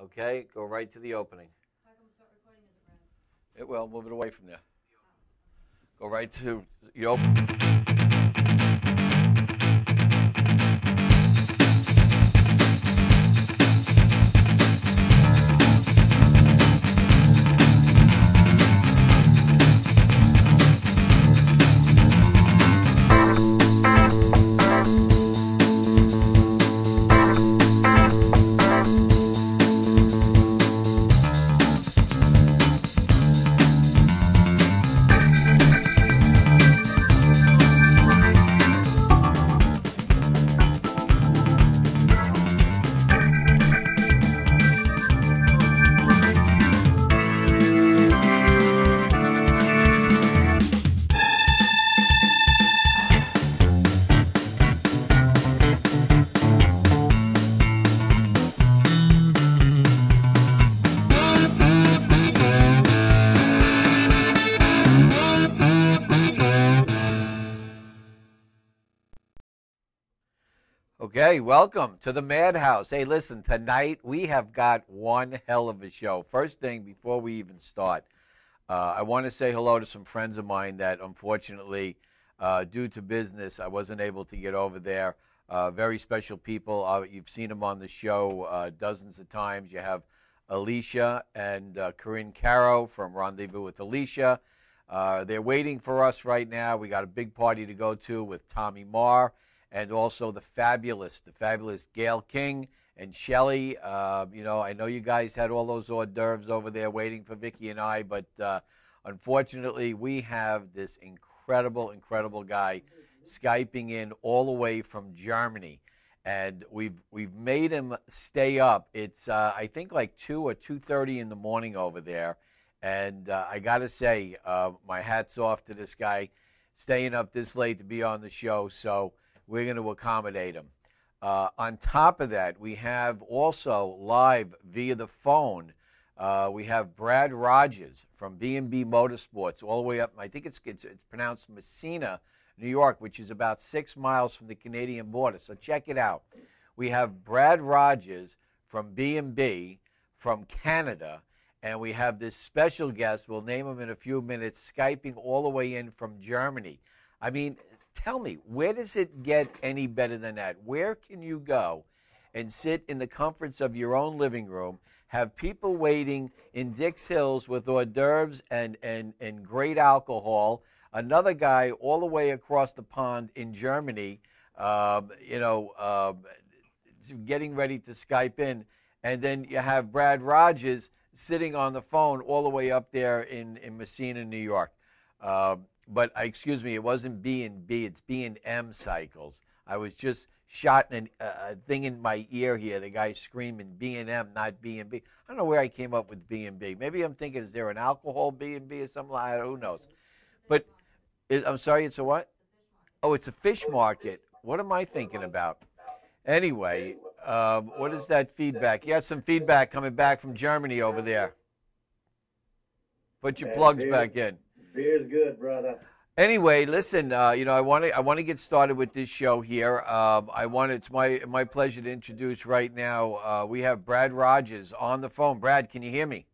Okay, go right to the opening. How come start recording isn't red? It will. Move it away from there. Go right to the opening. Okay, welcome to the Madhouse. Hey, listen, tonight we have got one hell of a show. First thing, before we even start, I want to say hello to some friends of mine that unfortunately, due to business, I wasn't able to get over there. Very special people. You've seen them on the show dozens of times. You have Alicia and Corinne Caro from Rendezvous with Alicia. They're waiting for us right now. We got a big party to go to with Tommy Marr. And also the fabulous Gail King and Shelley. I know you guys had all those hors d'oeuvres over there waiting for Vicky and I, but unfortunately we have this incredible guy Skyping in all the way from Germany. And we've made him stay up. It's, I think, like 2 or 2:30 in the morning over there. And I got to say, my hat's off to this guy staying up this late to be on the show. So we're going to accommodate him. On top of that, we have also live via the phone, we have Brad Rogers from B&B Motorsports all the way up, I think it's pronounced Messina, New York, which is about 6 miles from the Canadian border. So check it out. We have Brad Rogers from B&B from Canada, and we have this special guest, we'll name him in a few minutes, Skyping all the way in from Germany. I mean, tell me, where does it get any better than that? Where can you go and sit in the comforts of your own living room, have people waiting in Dix Hills with hors d'oeuvres and great alcohol, another guy all the way across the pond in Germany, getting ready to Skype in, and then you have Brad Rogers sitting on the phone all the way up there in Messina, New York. But excuse me, it wasn't B&B, it's B&M Cycles. I was just shotting a thing in my ear here, the guy screaming B&M, not B&B. I don't know where I came up with B&B. Maybe I'm thinking, is there an alcohol B&B or something like that? Who knows? But, I'm sorry, it's a what? Oh, it's a fish market. What am I thinking about? Anyway, what is that feedback? You got some feedback coming back from Germany over there. Put your plugs back in. Beer's good, brother. Anyway, listen. I want to get started with this show here. It's my pleasure to introduce right now. We have Brad Rogers on the phone. Brad, can you hear me?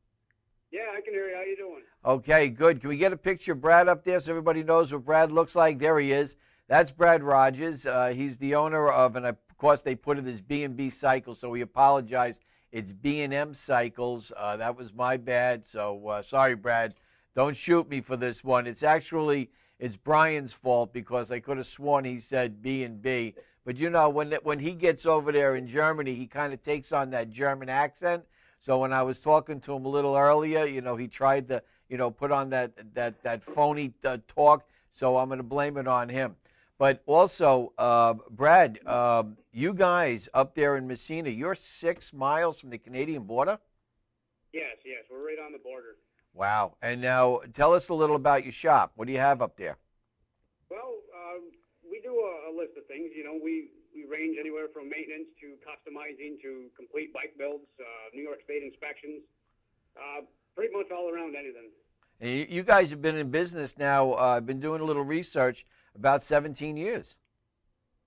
Yeah, I can hear you. How you doing? Okay, good. Can we get a picture of Brad up there so everybody knows what Brad looks like? There he is. That's Brad Rogers. He's the owner of, and of course they put it as B&B Cycles, so we apologize. It's B&M Cycles. That was my bad. So sorry, Brad. Don't shoot me for this one. It's Brian's fault because I could have sworn he said B&B. But, when he gets over there in Germany, he kind of takes on that German accent. So when I was talking to him a little earlier, he tried to, put on that phony talk. So I'm going to blame it on him. But also, Brad, you guys up there in Messina, you're 6 miles from the Canadian border? Yes, we're right on the border. Wow. And now tell us a little about your shop. What do you have up there? Well, we do a list of things. We range anywhere from maintenance to customizing to complete bike builds, New York State inspections, pretty much all around anything. And you guys have been in business now. I've been doing a little research, about 17 years.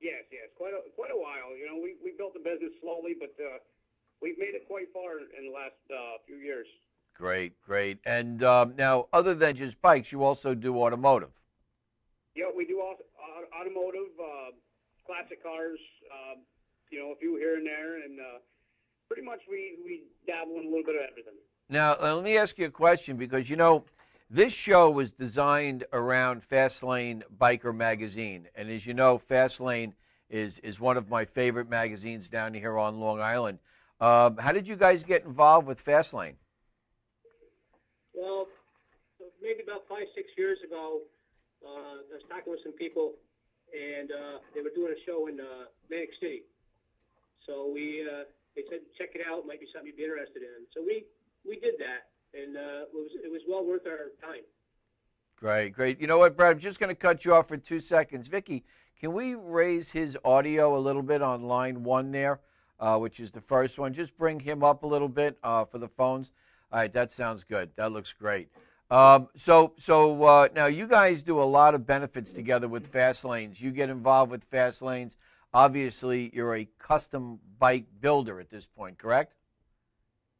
Yes, quite a while. We built the business slowly, but we've made it quite far. far in the last few years. Great, great. And now, other than just bikes, you also do automotive. Yeah, we do automotive, classic cars, a few here and there, and pretty much we dabble in a little bit of everything. Now, let me ask you a question because, this show was designed around Fastlane Biker Magazine. And as you know, Fastlane is one of my favorite magazines down here on Long Island. How did you guys get involved with Fastlane? Well, maybe about 5-6 years ago, I was talking with some people, and they were doing a show in Atlantic City. So they said, check it out, might be something you'd be interested in. So we did that, and it was well worth our time. Great, great. You know what, Brad? I'm just going to cut you off for 2 seconds. Vicky, can we raise his audio a little bit on line 1 there, which is the first one? Just bring him up a little bit for the phones. All right, that sounds good. That looks great. So now you guys do a lot of benefits together with Fastlanes. You get involved with Fastlanes. Obviously, you're a custom bike builder at this point, correct?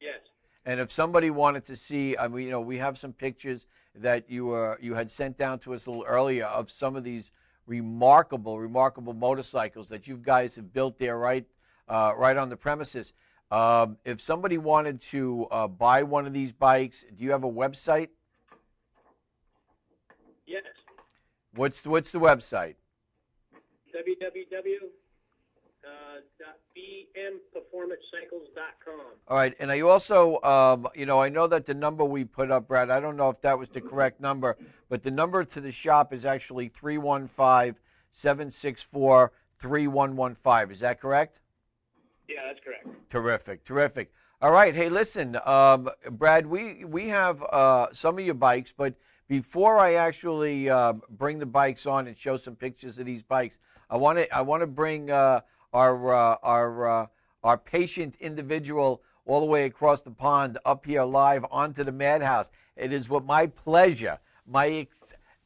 Yes. And if somebody wanted to see, we have some pictures that you had sent down to us a little earlier of some of these remarkable motorcycles that you guys have built there right on the premises. If somebody wanted to buy one of these bikes, do you have a website? Yes. What's the website? www.bmperformancecycles.com. All right, and I also, I know that the number we put up, Brad, I don't know if that was the correct number, but the number to the shop is actually 315-764-3115. Is that correct? Yeah, that's correct. Terrific, terrific. All right, hey, listen, Brad, we have some of your bikes, but before I actually bring the bikes on and show some pictures of these bikes, I want to bring our patient individual all the way across the pond up here live onto the Madhouse. It is with my pleasure, my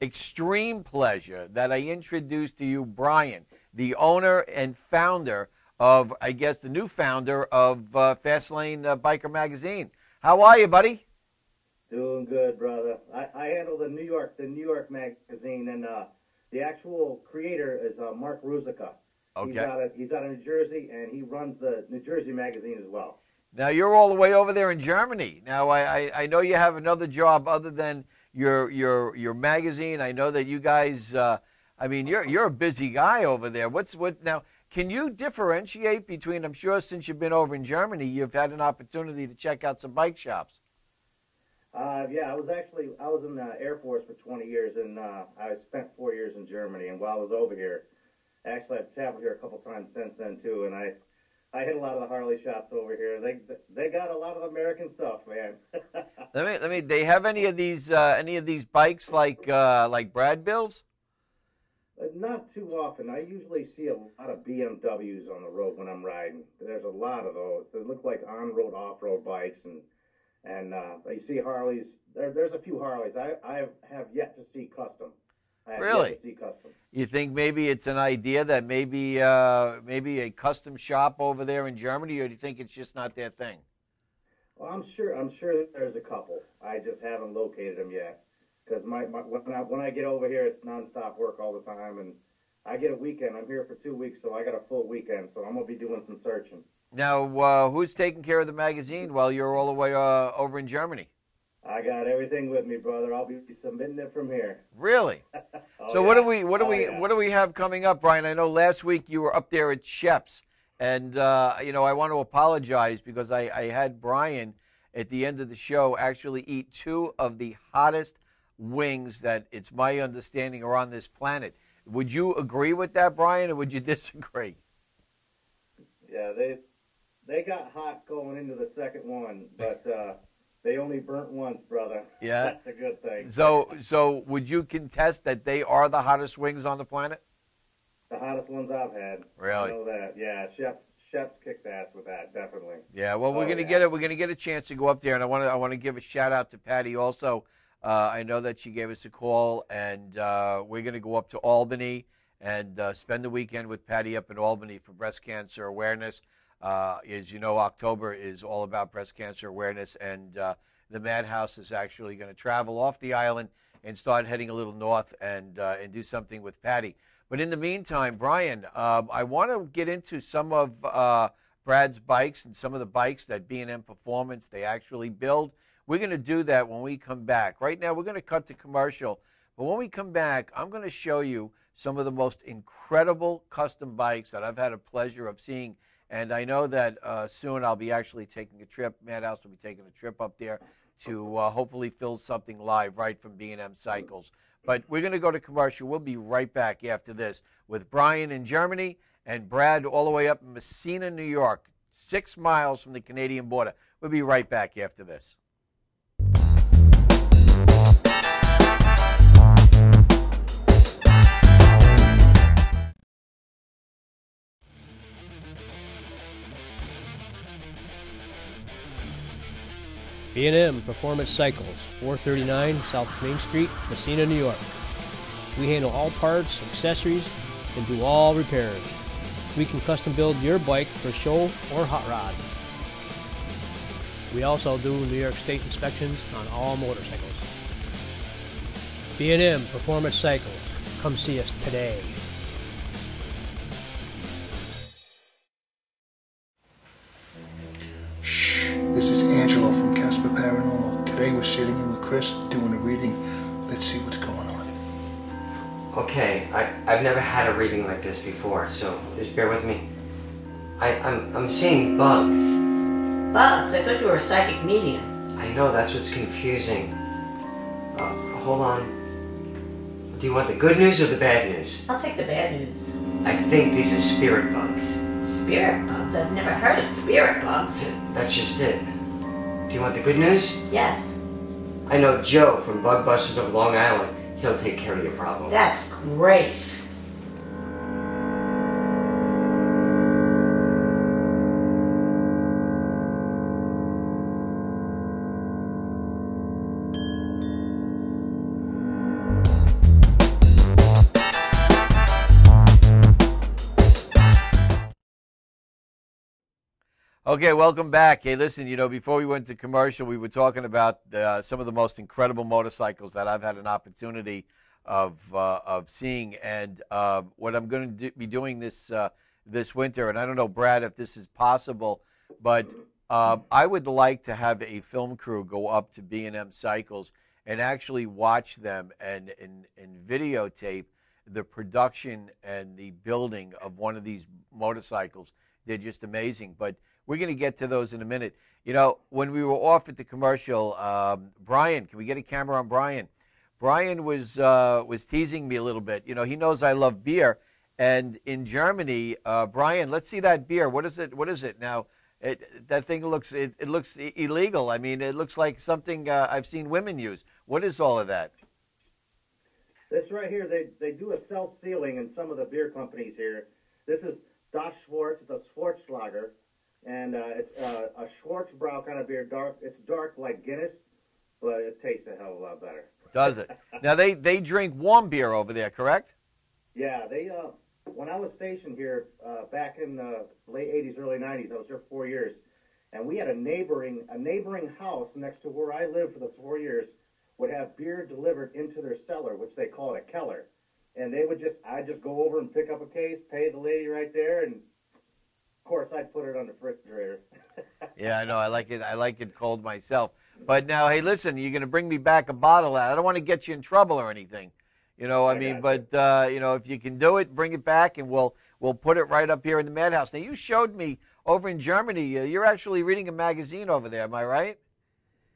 extreme pleasure, that I introduce to you Brian, the owner and founder of, I guess, the new founder of Fastlane Biker Magazine. How are you, buddy? Doing good, brother. I handle the New York magazine, and the actual creator is Mark Ruzica. Okay. He's out of New Jersey, and he runs the New Jersey magazine as well. Now, you're all the way over there in Germany. Now, I know you have another job other than your magazine. I know that you guys, you're a busy guy over there. Now, can you differentiate between, I'm sure since you've been over in Germany, you've had an opportunity to check out some bike shops. Yeah, I was in the Air Force for 20 years, and I spent 4 years in Germany. And while I was over here, actually, I've traveled here a couple times since then too, and I hit a lot of the Harley shops over here. They got a lot of American stuff, man. Let me. They have any of these bikes like Brad builds? Not too often. I usually see a lot of BMWs on the road when I'm riding. There's a lot of those. They look like on-road, off-road bikes, and you see Harleys. There's a few Harleys. I have yet to see custom. Really? Yet to see custom. You think maybe it's an idea that maybe a custom shop over there in Germany, or do you think it's just not their thing? Well, I'm sure that there's a couple. I just haven't located them yet. Because when I get over here, it's nonstop work all the time, and I get a weekend. I'm here for 2 weeks, so I got a full weekend. So I'm gonna be doing some searching. Now, who's taking care of the magazine while you're all the way over in Germany? I got everything with me, brother. I'll be submitting it from here. Really? So yeah. What do we have coming up, Brian? I know last week you were up there at Shep's, and I want to apologize because I had Brian at the end of the show actually eat 2 of the hottest wings that it's my understanding are on this planet. Would you agree with that, Brian, or would you disagree? Yeah, they got hot going into the second one, but they only burnt once, brother. Yeah, that's a good thing. So would you contest that they are the hottest wings on the planet? The hottest ones I've had. Really? I know that. Yeah, Chef's kicked ass with that, definitely. Yeah. Well, we're gonna get a chance to go up there, and I want to give a shout out to Patty also. I know that she gave us a call, and we're going to go up to Albany and spend the weekend with Patty up in Albany for breast cancer awareness. As you know, October is all about breast cancer awareness, and the Madhouse is actually going to travel off the island and start heading a little north and do something with Patty. But in the meantime, Brian, I want to get into some of Brad's bikes and some of the bikes that B&M Performance they actually build. We're going to do that when we come back. Right now, we're going to cut to commercial. But when we come back, I'm going to show you some of the most incredible custom bikes that I've had a pleasure of seeing. And I know that soon I'll be actually taking a trip. Madhouse will be taking a trip up there to hopefully film something live right from B&M Cycles. But we're going to go to commercial. We'll be right back after this with Brian in Germany and Brad all the way up in Messina, New York, 6 miles from the Canadian border. We'll be right back after this. B&M Performance Cycles, 439 South Main Street, Messina, New York. We handle all parts, accessories, and do all repairs. We can custom build your bike for show or hot rod. We also do New York State inspections on all motorcycles. B&M Performance Cycles. Come see us today. This is Angelo from Casper Paranormal. Today we're sitting in with Chris doing a reading. Let's see what's going on. Okay, I've never had a reading like this before, so just bear with me. I'm seeing bugs. Bugs? I thought you were a psychic medium. I know, that's what's confusing. Hold on. Do you want the good news or the bad news? I'll take the bad news. I think these are spirit bugs. Spirit bugs? I've never heard of spirit bugs. That's just it. Do you want the good news? Yes. I know Joe from Bug Busters of Long Island. He'll take care of your problem. That's great. Okay, welcome back. Hey, listen, before we went to commercial, we were talking about some of the most incredible motorcycles that I've had an opportunity of seeing, and what I'm going to be doing this winter, and I don't know, Brad, if this is possible, but I would like to have a film crew go up to B&M Cycles and actually watch them and videotape the production and the building of one of these motorcycles. They're just amazing, but we're going to get to those in a minute. When we were off at the commercial, Brian, can we get a camera on Brian? Brian was teasing me a little bit. He knows I love beer, and in Germany, Brian, let's see that beer. What is it? What is it now? That thing looks looks illegal. I mean, it looks like something I've seen women use. What is all of that? This right here, they do a self-sealing in some of the beer companies here. This is Das Schwarz. It's a Schwarzlager. And it's a Schwarzbrau kind of beer. It's dark like Guinness, but it tastes a hell of a lot better. Does it? Now, they drink warm beer over there, correct? Yeah, they. When I was stationed here back in the late 80s, early 90s, I was here 4 years, and we had a neighboring house next to where I lived for the 4 years would have beer delivered into their cellar, which they call it a keller. And I'd just go over and pick up a case, pay the lady right there, and of course, I'd put it on the refrigerator. Yeah, I know. I like it cold myself. But now, hey, listen, you're going to bring me back a bottle. I don't want to get you in trouble or anything. But if you can do it, bring it back, and we'll put it right up here in the Madhouse. Now, you showed me over in Germany. You're actually reading a magazine over there. Am I right?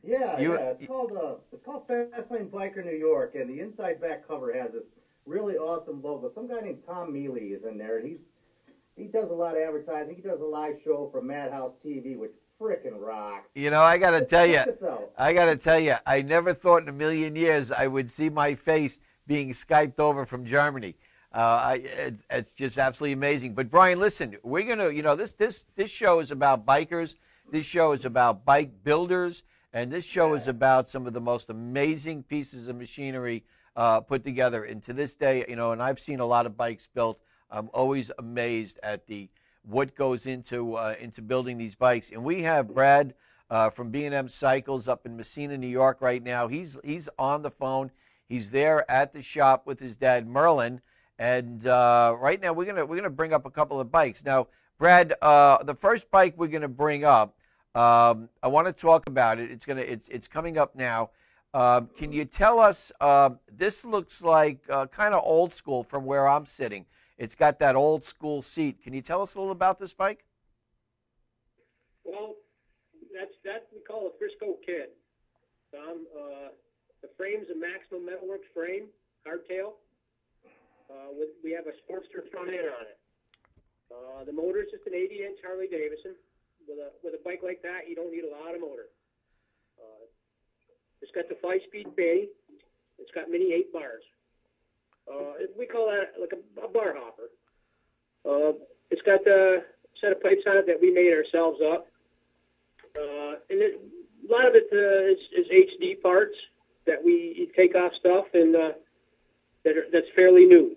Yeah. It's called Fastlane Biker New York, and the inside back cover has this really awesome logo. Some guy named Tom Mele is in there, and he does a lot of advertising. He does a live show for Madhouse TV, which frickin' rocks. I got to tell you, I never thought in a million years I would see my face being Skyped over from Germany. It's just absolutely amazing. But Brian, listen, we're gonna, this show is about bikers. This show is about bike builders, and this show is about some of the most amazing pieces of machinery put together. And to this day, and I've seen a lot of bikes built. I'm always amazed at the what goes into building these bikes. And we have Brad from B&M Cycles up in Messina, New York right now. He's on the phone. He's there at the shop with his dad, Merlin. And right now we're gonna bring up a couple of bikes. Now, Brad, the first bike we're gonna bring up, I want to talk about it. It's coming up now. Can you tell us? This looks like kind of old school from where I'm sitting. It's got that old school seat. Can you tell us a little about this bike? Well, that we call a Frisco Kid. The frame's a Maximum Metalworks frame, hardtail. We have a Sportster front end on it. The motor is just an 80-inch Harley Davidson. With a bike like that, you don't need a lot of motor. It's got the 5-speed fanny. It's got mini 8 bars. We call that like a bar hopper. It's got a set of pipes on it that we made ourselves up. And a lot of it is HD parts that we take off stuff and that's fairly new.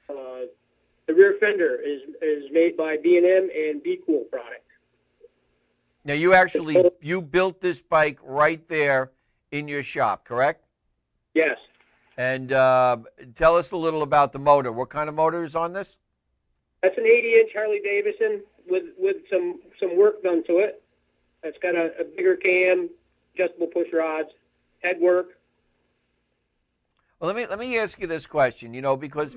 The rear fender is made by B&M and Be Cool product. Now, you built this bike right there in your shop, correct? Yes. And tell us a little about the motor. What kind of motor is on this? That's an 80-inch Harley Davidson with some work done to it. It's got a bigger cam, adjustable push rods, head work. Well, let me ask you this question. Because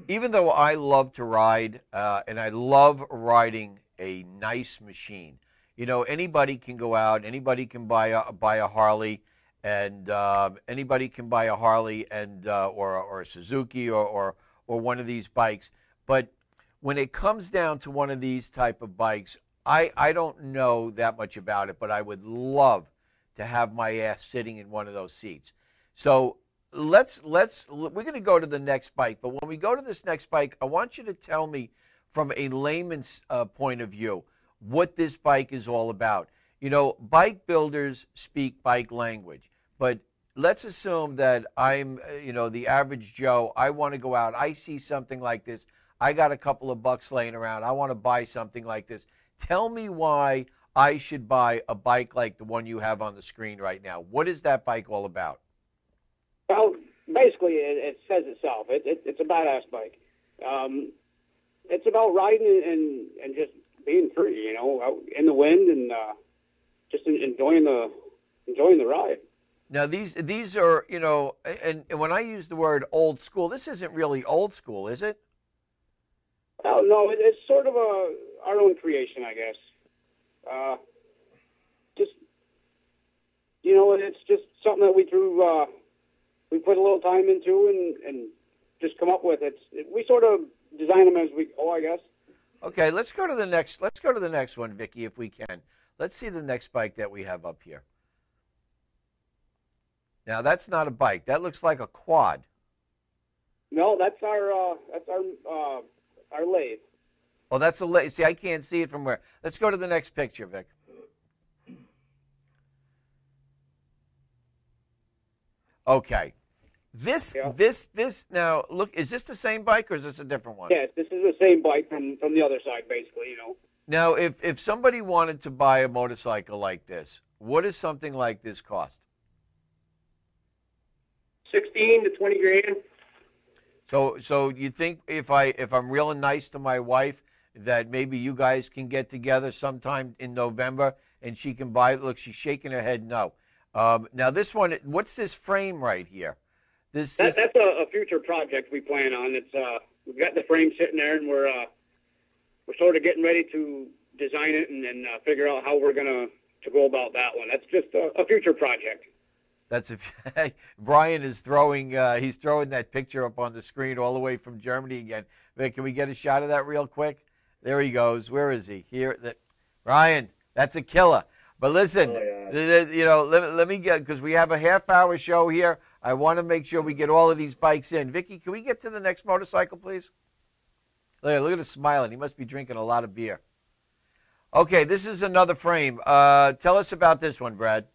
even though I love to ride and I love riding a nice machine, anybody can go out, anybody can buy a Harley. And anybody can buy a Harley and or a Suzuki or one of these bikes. But when it comes down to one of these type of bikes, I don't know that much about it, but I would love to have my ass sitting in one of those seats. So we're going to go to the next bike. But when we go to this next bike, I want you to tell me from a layman's point of view what this bike is all about. Bike builders speak bike language, but let's assume that I'm, the average Joe. I want to go out. I see something like this. I got a couple of bucks laying around. I want to buy something like this. Tell me why I should buy a bike like the one you have on the screen right now. What is that bike all about? Well, basically, it says itself. It's a badass bike. It's about riding and just being free, out in the wind and just enjoying the ride. Now these are, and when I use the word old school, this isn't really old school, is it? Oh no, it's sort of our own creation, I guess. Just it's just something that we put a little time into and just come up with. We sort of design them as we go, I guess. Okay, let's go to the next one, Vicky, if we can. Let's see the next bike that we have up here. Now that's not a bike. That looks like a quad. No, that's our lathe. Oh, that's a lathe. See, I can't see it from where. Let's go to the next picture, Vic. Okay. This now look. Is this the same bike or is this a different one? Yes, this is the same bike from the other side, basically. Now, if somebody wanted to buy a motorcycle like this, what does something like this cost? 16 to 20 grand. So you think if I'm real nice to my wife that maybe you guys can get together sometime in November and she can buy it? Look, she's shaking her head no. Now this one, what's this frame right here? That's a future project we plan on. It's we've got the frame sitting there and we're sort of getting ready to design it and then figure out how we're gonna go about that one. That's just a future project. Brian is throwing. He's throwing that picture up on the screen all the way from Germany again. Vic, can we get a shot of that real quick? There he goes. Where is he? Here, Brian. That's a killer. But listen, let me get, because we have a half-hour show here. I want to make sure we get all of these bikes in. Vicky, can we get to the next motorcycle, please? Look at him smiling. He must be drinking a lot of beer. Okay, this is another frame. Tell us about this one, Brad.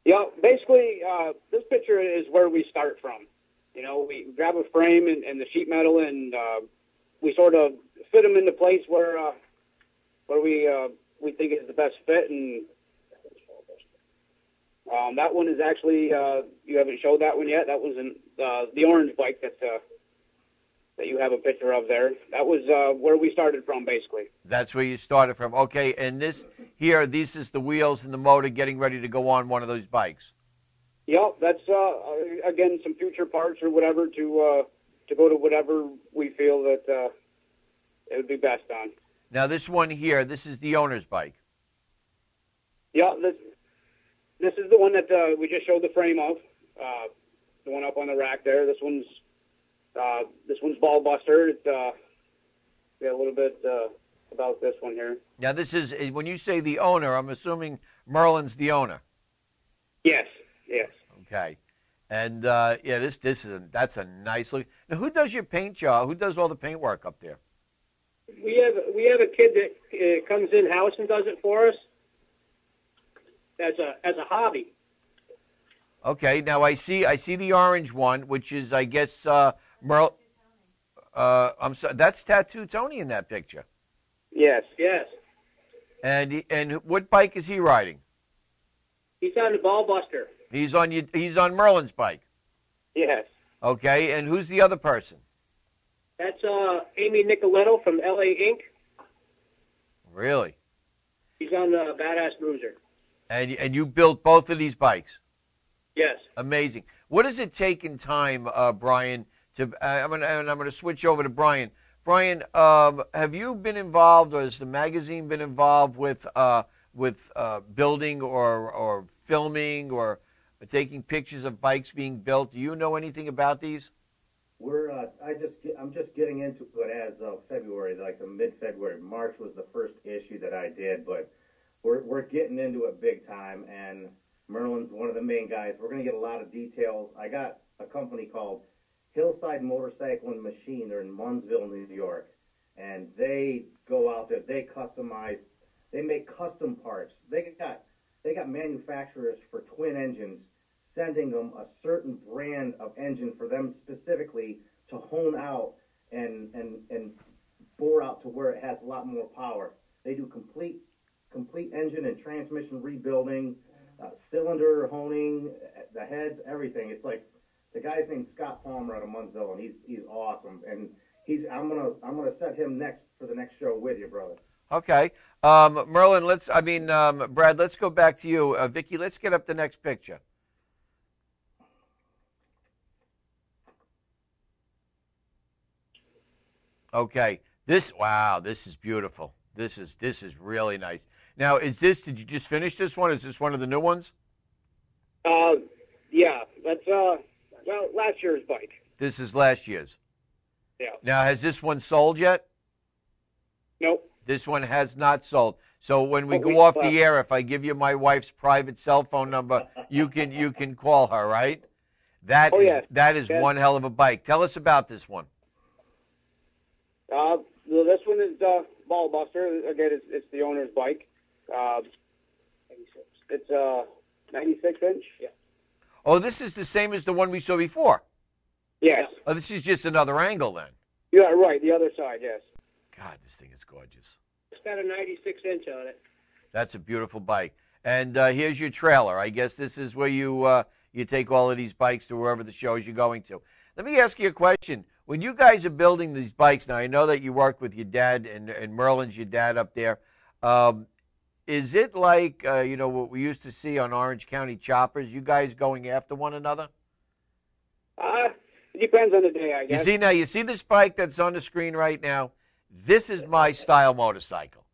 Yeah, basically, this picture is where we start from. We grab a frame and the sheet metal, and we sort of fit them into place where we think is the best fit. And that one is actually you haven't showed that one yet. That was the orange bike that you have a picture of there. That was where we started from, basically. That's where you started from. Okay, and this is the wheels and the motor getting ready to go on one of those bikes. Yep, that's again some future parts or whatever to go to whatever we feel that it would be best on. Now this one here, this is the owner's bike. Yeah, this is the one that we just showed the frame of. The one up on the rack there. This one's Ball Buster. It's we got a little bit about this one here. Now this is, when you say the owner, I'm assuming Merlin's the owner. Yes. Yes. Okay, and yeah, that's a nice look. Now, who does your paint job? Who does all the paint work up there? We have a kid that comes in house and does it for us as a hobby. Okay, now I see the orange one, which is, I guess, Merle. I'm sorry, that's Tattoo Tony in that picture. Yes. Yes. And what bike is he riding? He's on the Ball Buster. He's on Merlin's bike. Yes. Okay, and who's the other person? That's Amy Nicoletto from LA Inc. Really? He's on the Badass Bruiser. And you built both of these bikes? Yes. Amazing. What does it take in time, Brian? I'm gonna switch over to Brian. Brian, have you been involved, or has the magazine been involved with building or filming or taking pictures of bikes being built? Do you know anything about these? I'm just getting into it as of February, like the mid-February. March was the first issue that I did, but we're getting into it big time, and Merlin's one of the main guys. We're going to get a lot of details. I got a company called Hillside Motorcycle and Machine. They're in Munnsville, New York, and they go out there. They customize. They make custom parts. They got manufacturers for twin engines sending them a certain brand of engine for them specifically to hone out and bore out to where it has a lot more power. They do complete engine and transmission rebuilding, cylinder honing, the heads, everything. It's like the guy's named Scott Palmer out of Munnsville, and he's awesome. And I'm gonna set him next for the next show with you, brother. Okay, Merlin. Brad. Let's go back to you, Vicky. Let's get up the next picture. Okay. This is beautiful. This is really nice. Now, did you just finish this one? Is this one of the new ones? Yeah, that's last year's bike. This is last year's. Yeah. Now, has this one sold yet? Nope. This one has not sold. So when we go off the air, if I give you my wife's private cell phone number, you can call her, right? That is one hell of a bike. Tell us about this one. This one is Ball Buster. Again, it's the owner's bike. It's 96 inch. Yeah. Oh, this is the same as the one we saw before. Yes. Oh, this is just another angle then. Yeah, right. The other side, yes. God, this thing is gorgeous. It's got a 96 inch on it. That's a beautiful bike. And here's your trailer. I guess this is where you take all of these bikes to wherever the shows you're going to. Let me ask you a question. When you guys are building these bikes, now I know that you work with your dad, and Merlin's your dad up there. Is it like, what we used to see on Orange County choppers, you guys going after one another? It depends on the day, I guess. You see this bike that's on the screen right now? This is my style motorcycle.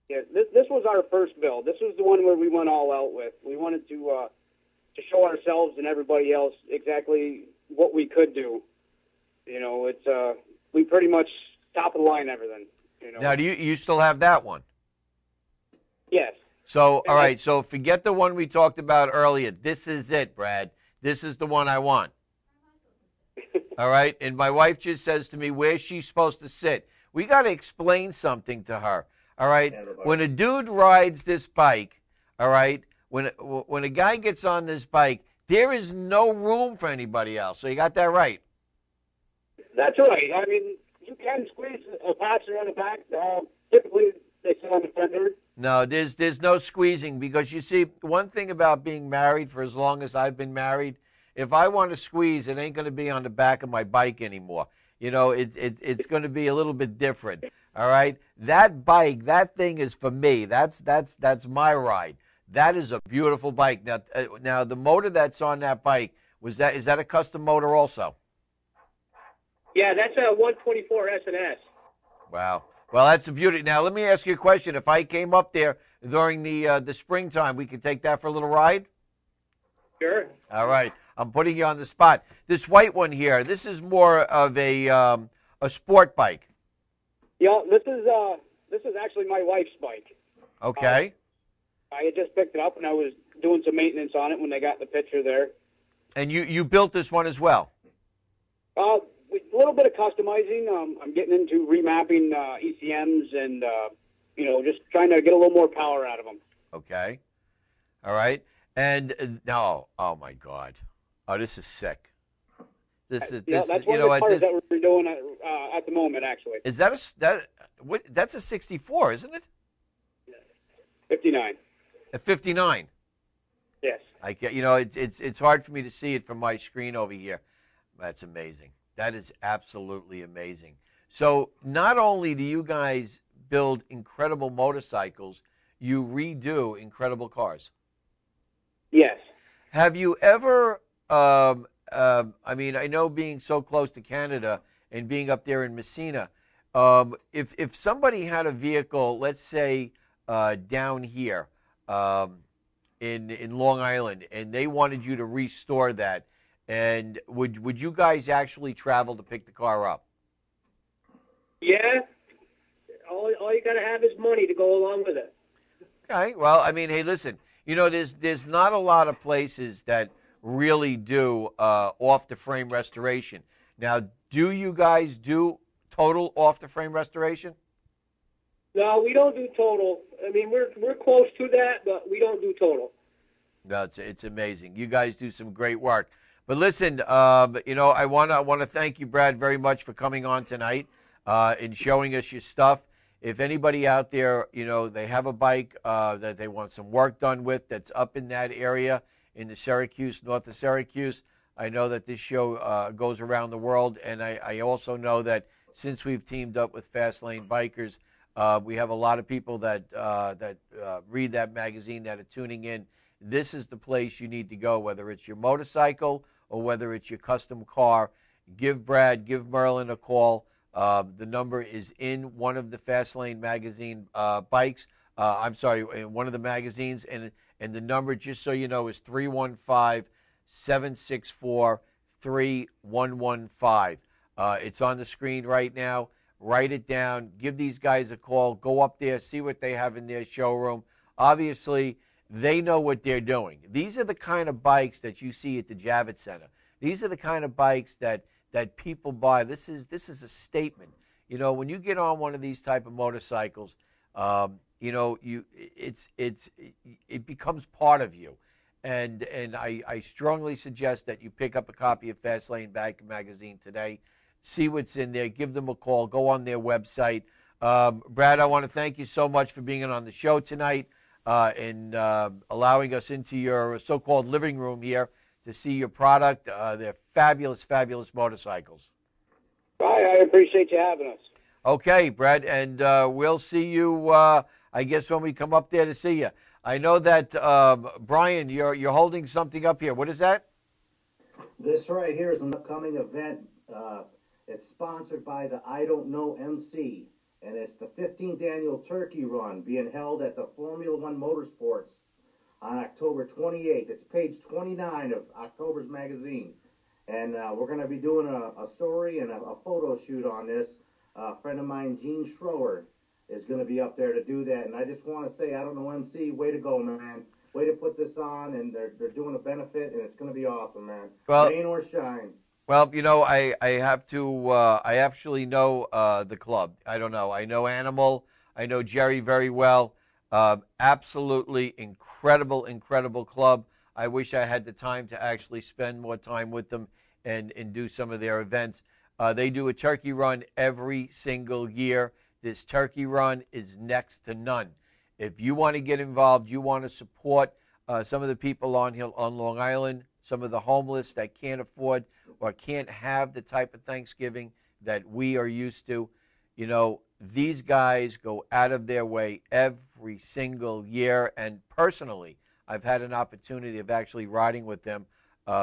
Yeah, this was our first build. This was the one where we went all out with. We wanted to show ourselves and everybody else exactly what we could do. It's we pretty much top of the line everything. Now, do you still have that one? Yes. So, all right. So, forget the one we talked about earlier. This is it, Brad. This is the one I want. All right. And my wife just says to me, where's she supposed to sit? We got to explain something to her. All right. When a dude rides this bike, all right, when a guy gets on this bike, there is no room for anybody else. So you got that right. That's right. I mean, you can squeeze a passenger on the back. Typically, they sit on the fender. No, there's no squeezing, because you see, one thing about being married for as long as I've been married, if I want to squeeze, it ain't going to be on the back of my bike anymore. You know, it's going to be a little bit different. All right, that bike, that thing is for me. That's my ride. That is a beautiful bike. Now the motor that's on that bike, is that a custom motor also? Yeah, that's a 124 S&S. Wow. Well, that's a beauty. Now, let me ask you a question. If I came up there during the springtime, we could take that for a little ride? Sure. All right. I'm putting you on the spot. This white one here, this is more of a sport bike. Yeah, this is actually my wife's bike. Okay. I had just picked it up, and I was doing some maintenance on it when they got the picture there. And you built this one as well? A little bit of customizing. I'm getting into remapping ECMs and, just trying to get a little more power out of them. Okay. All right. And no, oh my God. Oh, this is sick. This is that's one of the cars that we're doing at the moment, actually. Is that that's a 64, isn't it? 59. A 59. Yes. It's hard for me to see it from my screen over here. That's amazing. That is absolutely amazing. So not only do you guys build incredible motorcycles, you redo incredible cars. Yes. Have you ever, I know being so close to Canada and being up there in Messina, if somebody had a vehicle, let's say down here in Long Island, and they wanted you to restore that, and would you guys actually travel to pick the car up? Yeah. All you got to have is money to go along with it. Okay. Well, hey, listen. There's not a lot of places that really do off-the-frame restoration. Now, do you guys do total off-the-frame restoration? No, we don't do total. We're close to that, but we don't do total. No, it's amazing. You guys do some great work. But listen, I want to thank you, Brad, very much for coming on tonight and showing us your stuff. If anybody out there, they have a bike that they want some work done with that's up in that area in the Syracuse, north of Syracuse, I know that this show goes around the world, and I also know that since we've teamed up with Fast Lane Bikers, we have a lot of people that read that magazine that are tuning in. This is the place you need to go, whether it's your motorcycle or whether it's your custom car. Give Brad, give Merlin a call. The number is in one of the Fast Lane magazine bikes. In one of the magazines, and the number, just so you know, is 315-764-3115. It's on the screen right now. Write it down. Give these guys a call. Go up there, see what they have in their showroom. Obviously, they know what they're doing. These are the kind of bikes that you see at the Javits Center. These are the kind of bikes that people buy. This is a statement. When you get on one of these type of motorcycles, it becomes part of you. And I strongly suggest that you pick up a copy of Fast Lane Bike Magazine today. See what's in there. Give them a call. Go on their website. Brad, I want to thank you so much for being on the show tonight and allowing us into your so-called living room here to see your product. They're fabulous, fabulous motorcycles. I appreciate you having us. Okay, Brad, and we'll see you, I guess, when we come up there to see you. I know that, Brian, you're holding something up here. What is that? This right here is an upcoming event. It's sponsored by the I Don't Know MC, and it's the 15th annual Turkey Run being held at the Formula One Motorsports on October 28th. It's page 29 of October's magazine. And we're going to be doing a story and a photo shoot on this. A friend of mine, Gene Schroer, is going to be up there to do that. And I just want to say, I Don't Know MC, way to go, man. Way to put this on, and they're doing a benefit, and it's going to be awesome, man. Well, rain or shine. Well, I have to, I actually know the club. I don't know. I know Animal. I know Jerry very well. Absolutely incredible, incredible club. I wish I had the time to actually spend more time with them and do some of their events. They do a turkey run every single year. This turkey run is next to none. If you want to get involved, you want to support some of the people on Long Island, some of the homeless that can't afford or can't have the type of Thanksgiving that we are used to. You know, these guys go out of their way every single year. And personally, I've had an opportunity of actually riding with them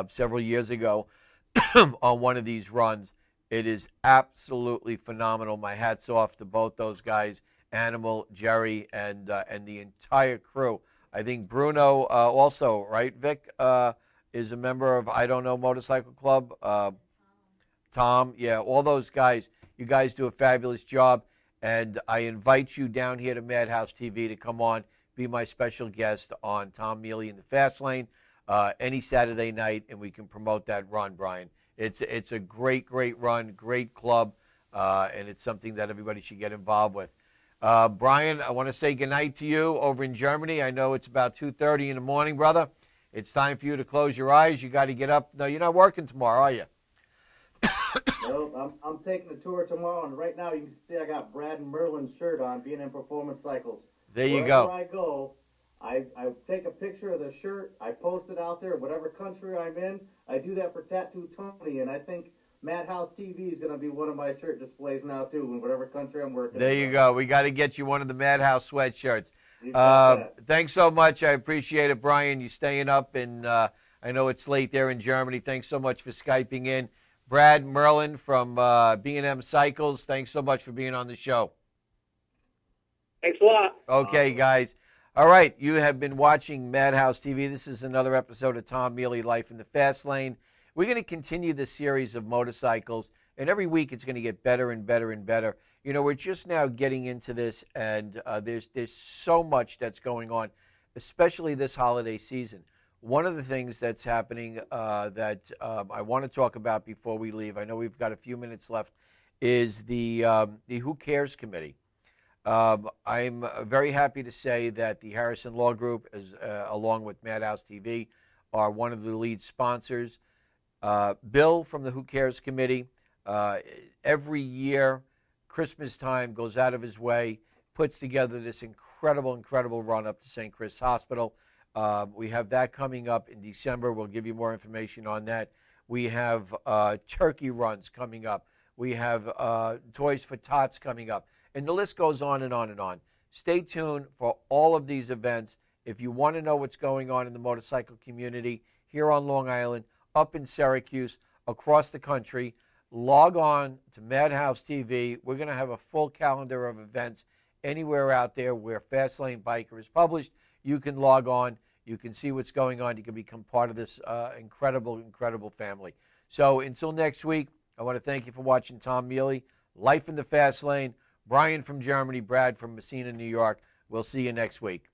several years ago on one of these runs. It is absolutely phenomenal. My hat's off to both those guys, Animal, Jerry, and the entire crew. I think Bruno also, right, Vic, is a member of I Don't Know Motorcycle Club. Tom, yeah, all those guys. You guys do a fabulous job, and I invite you down here to Madhouse TV to come on, be my special guest on Tom Mele in the Fast Lane any Saturday night, and we can promote that run, Brian. It's a great, great run, great club, and it's something that everybody should get involved with. Brian, I want to say goodnight to you over in Germany. I know it's about 2:30 in the morning, brother. It's time for you to close your eyes. You got to get up. No, you're not working tomorrow, are you? No, I'm taking a tour tomorrow, and right now you can see I got Brad and Merlin's shirt on, B&M Performance Cycles. There you Wherever go. I go, I take a picture of the shirt, I post it out there, whatever country I'm in. I do that for Tattoo Tony, and I think Madhouse TV is going to be one of my shirt displays now, too, in whatever country I'm working in. There you go. We got to get you one of the Madhouse sweatshirts. That. Thanks so much. I appreciate it, Brian. You staying up, and I know it's late there in Germany. Thanks so much for Skyping in. Brad Merlin from B&M Cycles, thanks so much for being on the show. Thanks a lot. Okay, guys. All right, you have been watching Madhouse TV. This is another episode of Tom Mele, Life in the Fast Lane. We're going to continue this series of motorcycles, and every week it's going to get better and better and better. You know, we're just now getting into this, and there's so much that's going on, especially this holiday season. One of the things that's happening that I want to talk about before we leave, I know we've got a few minutes left, is the Who Cares Committee. I'm very happy to say that the Harrison Law Group, along with Madhouse TV, are one of the lead sponsors. Bill from the Who Cares Committee, every year, Christmas time, goes out of his way, puts together this incredible run up to St. Chris Hospital. We have that coming up in December. We'll give you more information on that. We have turkey runs coming up. We have Toys for Tots coming up. And the list goes on and on and on. Stay tuned for all of these events. If you want to know what's going on in the motorcycle community here on Long Island, up in Syracuse, across the country, log on to Madhouse TV. We're going to have a full calendar of events anywhere out there where Fastlane Biker is published. You can log on. You can see what's going on. You can become part of this incredible family. So until next week, I want to thank you for watching Tom Mele, Life in the Fast Lane. Brian from Germany, Brad from Messina, New York. We'll see you next week.